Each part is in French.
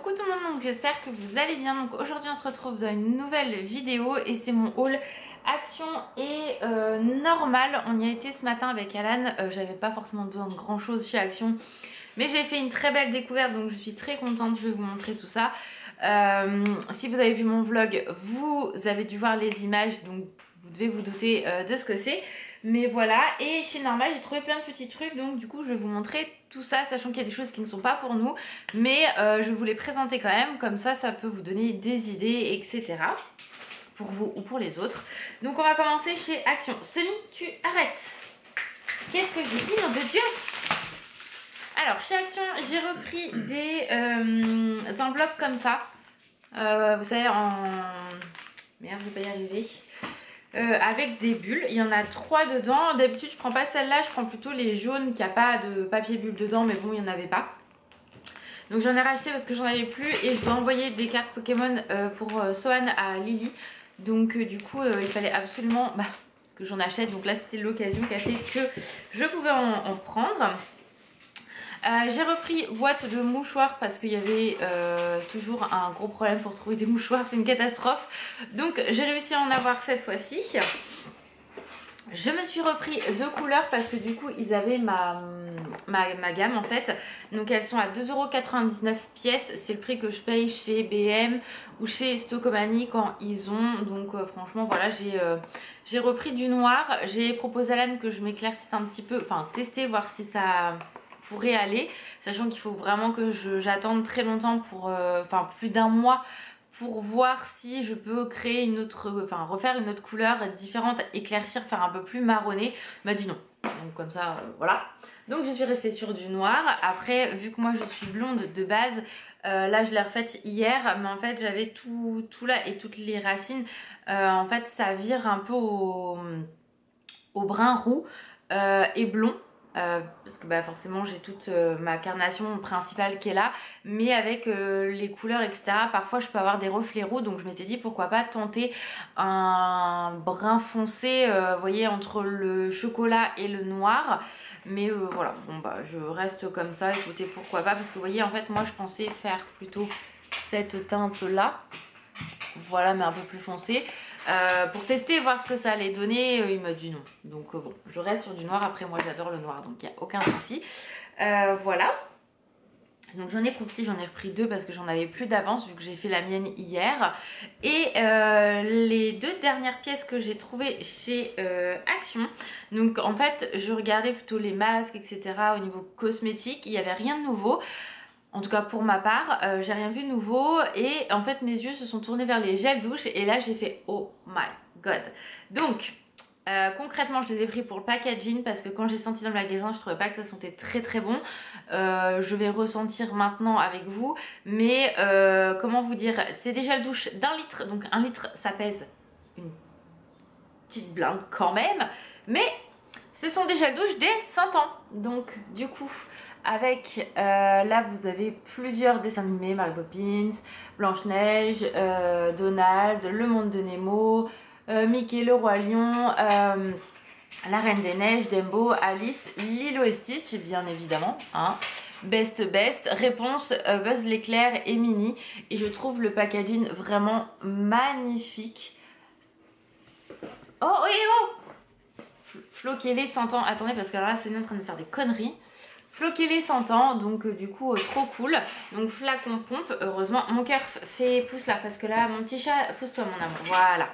Coucou tout le monde, donc j'espère que vous allez bien. Donc aujourd'hui on se retrouve dans une nouvelle vidéo et c'est mon haul Action et normal. On y a été ce matin avec Alan, j'avais pas forcément besoin de grand chose chez Action, mais j'ai fait une très belle découverte donc je suis très contente, je vais vous montrer tout ça. Si vous avez vu mon vlog, vous avez dû voir les images, donc vous devez vous douter de ce que c'est. Mais voilà, et chez Normal j'ai trouvé plein de petits trucs, donc du coup je vais vous montrer tout ça, sachant qu'il y a des choses qui ne sont pas pour nous, mais je vais vous les présenter quand même, comme ça ça peut vous donner des idées, etc. pour vous ou pour les autres. Donc on va commencer chez Action. Sony, tu arrêtes. Qu'est-ce que j'ai dit, nom de Dieu? Alors chez Action j'ai repris des enveloppes comme ça, vous savez en... Merde, je vais pas y arriver. Avec des bulles, il y en a 3 dedans. D'habitude je prends pas celle-là, je prends plutôt les jaunes qui a pas de papier bulle dedans, mais bon il n'y en avait pas. Donc j'en ai racheté parce que j'en avais plus et je dois envoyer des cartes Pokémon pour Sohan à Lily. Donc du coup il fallait absolument que j'en achète, donc là c'était l'occasion qui a fait que je pouvais en prendre. J'ai repris boîte de mouchoirs parce qu'il y avait toujours un gros problème pour trouver des mouchoirs, c'est une catastrophe. Donc j'ai réussi à en avoir cette fois-ci. Je me suis repris 2 couleurs parce que du coup ils avaient ma gamme en fait. Donc elles sont à 2,99 € pièce, c'est le prix que je paye chez BM ou chez Stocomanie quand ils ont. Donc franchement voilà, j'ai repris du noir. J'ai proposé à Alan que je m'éclaircisse un petit peu, enfin tester, voir si ça pourrait aller, sachant qu'il faut vraiment que j'attende très longtemps pour, enfin plus d'1 mois pour voir si je peux créer une autre, enfin refaire une autre couleur différente, éclaircir, faire un peu plus marronné. Il m'a dit non, donc comme ça voilà. Donc je suis restée sur du noir. Après vu que moi je suis blonde de base, là je l'ai refaite hier, mais en fait j'avais tout là et toutes les racines, en fait ça vire un peu au brun roux et blond. Parce que forcément j'ai toute ma carnation principale qui est là, mais avec les couleurs etc, parfois je peux avoir des reflets roux, donc je m'étais dit pourquoi pas tenter un brun foncé, vous voyez, entre le chocolat et le noir. Mais voilà, bon je reste comme ça, écoutez, pourquoi pas, parce que vous voyez en fait moi je pensais faire plutôt cette teinte là, voilà, mais un peu plus foncé. Pour tester, voir ce que ça allait donner, il m'a dit non. Donc bon, je reste sur du noir. Après moi j'adore le noir, donc il n'y a aucun souci. Voilà. Donc j'en ai profité, j'en ai repris 2 parce que j'en avais plus d'avance vu que j'ai fait la mienne hier. Et les 2 dernières pièces que j'ai trouvées chez Action. Donc en fait je regardais plutôt les masques etc. Au niveau cosmétique, il n'y avait rien de nouveau. En tout cas pour ma part, j'ai rien vu de nouveau et en fait mes yeux se sont tournés vers les gels douche et là j'ai fait oh my god. Donc concrètement je les ai pris pour le packaging parce que quand j'ai senti dans le magasin je trouvais pas que ça sentait très très bon. Je vais ressentir maintenant avec vous, mais comment vous dire, c'est des gels douche d'1 litre, donc 1 litre ça pèse une petite blinde quand même, mais ce sont des gels douche des 100 ans, donc du coup avec là vous avez plusieurs dessins animés, Mary Poppins, Blanche-Neige, Donald, Le Monde de Nemo, Mickey le Roi Lion, La Reine des Neiges, Dumbo, Alice, Lilo et Stitch bien évidemment, hein. Best, Réponse, Buzz l'éclair et Minnie. Et je trouve le packaging vraiment magnifique. Oh Flo Kelly 100 ans, attendez parce que là c'est en train de faire des conneries. Flo Kelly 100 ans, donc du coup trop cool. Donc flacon pompe, heureusement. Mon cœur fait pouce là parce que là mon petit chat, pousse-toi mon amour, voilà.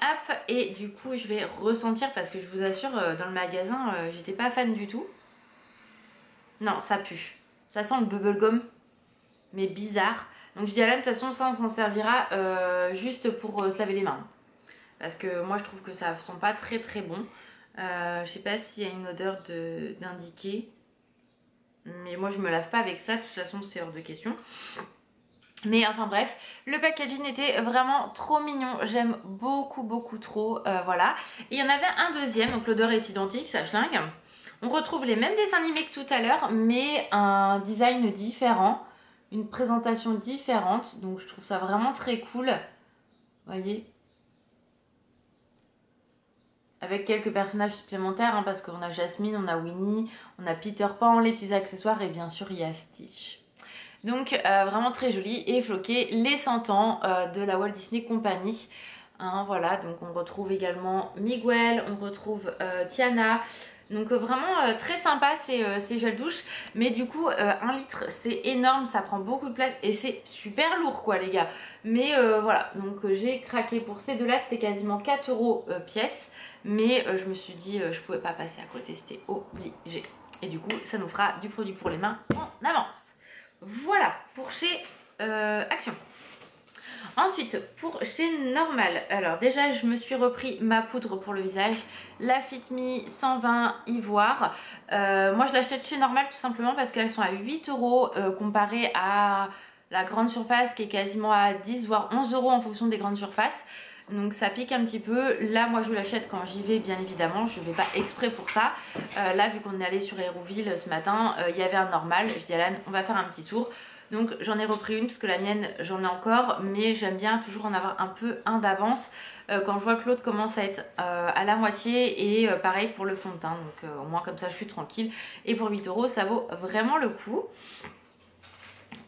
Hop, et du coup je vais ressentir parce que je vous assure dans le magasin j'étais pas fan du tout. Non, ça pue. Ça sent le bubblegum, mais bizarre. Donc je dis à Alan, de toute façon ça on s'en servira juste pour se laver les mains. Parce que moi je trouve que ça sent pas très très bon. Je sais pas s'il y a une odeur d'indiquer. Mais moi je me lave pas avec ça, de toute façon c'est hors de question. Mais enfin bref, le packaging était vraiment trop mignon, j'aime beaucoup trop, voilà. Et il y en avait un deuxième, donc l'odeur est identique, ça schlingue. On retrouve les mêmes dessins animés que tout à l'heure, mais un design différent, une présentation différente, donc je trouve ça vraiment très cool. Vous voyez ? Avec quelques personnages supplémentaires, hein, parce qu'on a Jasmine, on a Winnie, on a Peter Pan, les petits accessoires et bien sûr il y a Stitch. Donc vraiment très joli et floqué, les 100 ans de la Walt Disney Company. Hein, voilà, donc on retrouve également Miguel, on retrouve Tiana. Donc vraiment très sympa ces gels douche. Mais du coup 1 litre c'est énorme, ça prend beaucoup de place et c'est super lourd quoi les gars. Mais voilà, donc j'ai craqué pour ces deux là, c'était quasiment 4 € pièce. Mais je me suis dit je pouvais pas passer à côté, c'était obligé. Et du coup ça nous fera du produit pour les mains en avance. Voilà pour chez Action. Ensuite, pour chez Normal, alors déjà je me suis repris ma poudre pour le visage, la Fit Me 120 Ivoire. Moi je l'achète chez Normal tout simplement parce qu'elles sont à 8 € comparé à la grande surface qui est quasiment à 10 voire 11 € en fonction des grandes surfaces. Donc ça pique un petit peu. Là moi je l'achète quand j'y vais bien évidemment, je ne vais pas exprès pour ça. Là vu qu'on est allé sur Hérouville ce matin, il y avait un Normal, je dis à Alan on va faire un petit tour. Donc j'en ai repris une parce que la mienne j'en ai encore, mais j'aime bien toujours en avoir un d'avance quand je vois que l'autre commence à être à la moitié, et pareil pour le fond de teint, donc au moins comme ça je suis tranquille, et pour 8 € ça vaut vraiment le coup.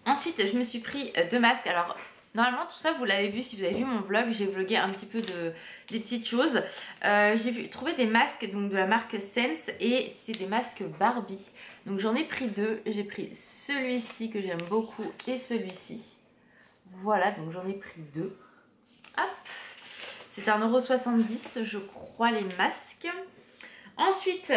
Ensuite je me suis pris 2 masques. Alors normalement tout ça vous l'avez vu si vous avez vu mon vlog, j'ai vlogué un petit peu des petites choses. J'ai trouvé des masques donc de la marque Sense et c'est des masques Barbie. Donc j'en ai pris 2, j'ai pris celui-ci que j'aime beaucoup et celui-ci. Voilà, donc j'en ai pris 2. Hop, c'est 1,70 € je crois les masques. Ensuite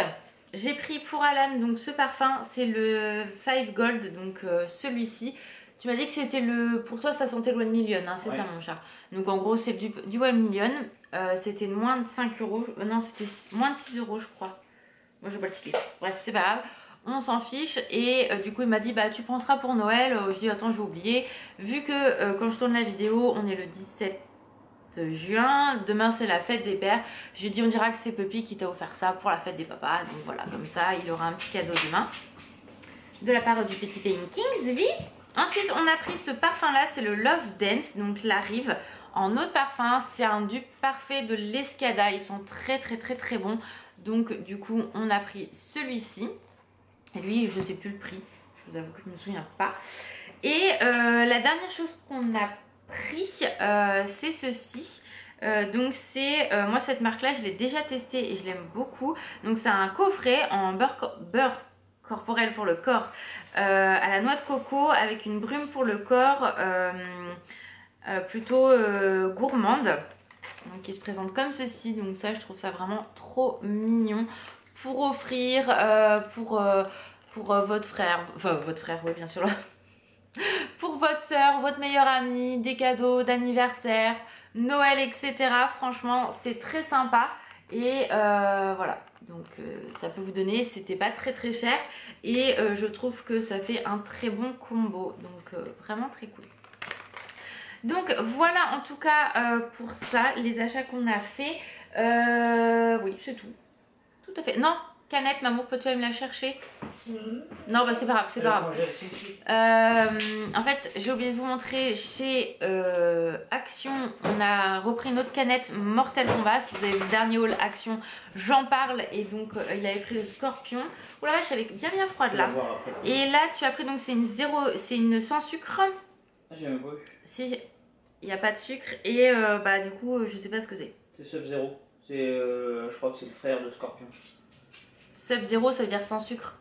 j'ai pris pour Alan donc ce parfum, c'est le 5 Gold, donc celui-ci. Tu m'as dit que c'était le... Pour toi ça sentait le 1 million, hein, c'est ça mon chat. Donc en gros c'est du 1 million. C'était moins de 5 €. Non, c'était moins de 6 € je crois. Moi je vais pas le ticket. Bref, c'est pas grave. On s'en fiche. Et du coup il m'a dit bah tu penseras pour Noël. Je dis attends j'ai oublié. Vu que quand je tourne la vidéo on est le 17 juin. Demain c'est la fête des pères. J'ai dit on dira que c'est Puppy qui t'a offert ça pour la fête des papas. Donc voilà, comme ça il aura un petit cadeau demain. De la part du petit Payne Kingsby. Ensuite on a pris ce parfum là, c'est le Love Dance, donc la Rive en eau de parfum. C'est un dupe parfait de l'Escada, ils sont très bons. Donc du coup on a pris celui-ci. Et lui je sais plus le prix, je vous avoue que je me souviens pas. Et la dernière chose qu'on a pris c'est ceci. Donc c'est moi cette marque là je l'ai déjà testé et je l'aime beaucoup. Donc c'est un coffret en beurre corporel pour le corps à la noix de coco avec une brume pour le corps plutôt gourmande, donc qui se présente comme ceci. Donc ça je trouve ça vraiment trop mignon pour offrir pour votre frère, enfin votre frère oui bien sûr, pour votre soeur, votre meilleure amie, des cadeaux d'anniversaire, Noël etc. Franchement c'est très sympa. Et voilà, donc ça peut vous donner, c'était pas très cher et je trouve que ça fait un très bon combo, donc vraiment très cool. Donc voilà en tout cas pour ça, les achats qu'on a fait. Oui c'est tout à fait. Non, Canette, maman, peux-tu aller me la chercher? Non, bah c'est pas grave, c'est pas grave. En fait, j'ai oublié de vous montrer chez Action, on a repris une autre canette Mortal Kombat. Si vous avez vu le dernier haul Action, j'en parle. Et donc, il avait pris le Scorpion. Ouh la vache, elle est bien franide là. Et là, tu as pris donc c'est une sans sucre. Ah, j'ai même pas vu. Si, il n'y a pas de sucre. Et bah du coup, je sais pas ce que c'est. C'est Sub-Zero. Je crois que c'est le frère de Scorpion. Sub-Zero, ça veut dire sans sucre?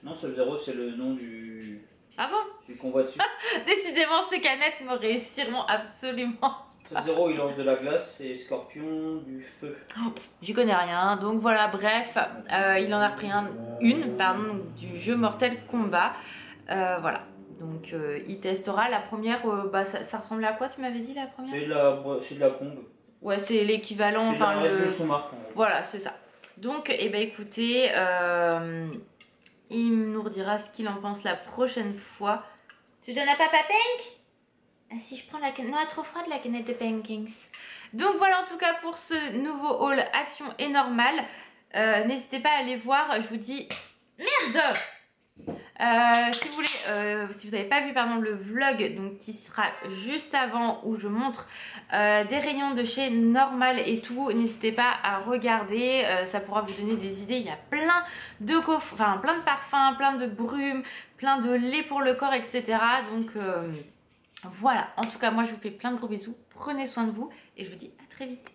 Non, Sub-Zero, c'est le nom du... Ah bon? Celui qu'on voit dessus. Décidément, ces canettes me réussiront absolument. Sub-Zero, il lance de la glace et Scorpion du feu. Oh, j'y connais rien. Donc voilà, bref, il en a repris une du jeu Mortal Kombat. Voilà. Donc il testera. La première, bah, ça ressemblait à quoi tu m'avais dit la première? C'est de la combe. Ouais, c'est l'équivalent. Enfin, son marque. Voilà, c'est ça. Donc, eh ben, écoutez, il nous redira ce qu'il en pense la prochaine fois. Tu donnes à Papa Pink? Ah, si je prends la canette. Non, elle est trop froide la canette de Pankings. Donc voilà en tout cas pour ce nouveau haul Action et Normal. N'hésitez pas à aller voir. Je vous dis merde. Si vous voulez, si vous n'avez pas vu pardon, le vlog donc, qui sera juste avant où je montre des rayons de chez Normal et tout, n'hésitez pas à regarder, ça pourra vous donner des idées. Il y a plein de plein de parfums, plein de brumes, plein de lait pour le corps, etc. Donc voilà, en tout cas moi je vous fais plein de gros bisous, prenez soin de vous et je vous dis à très vite.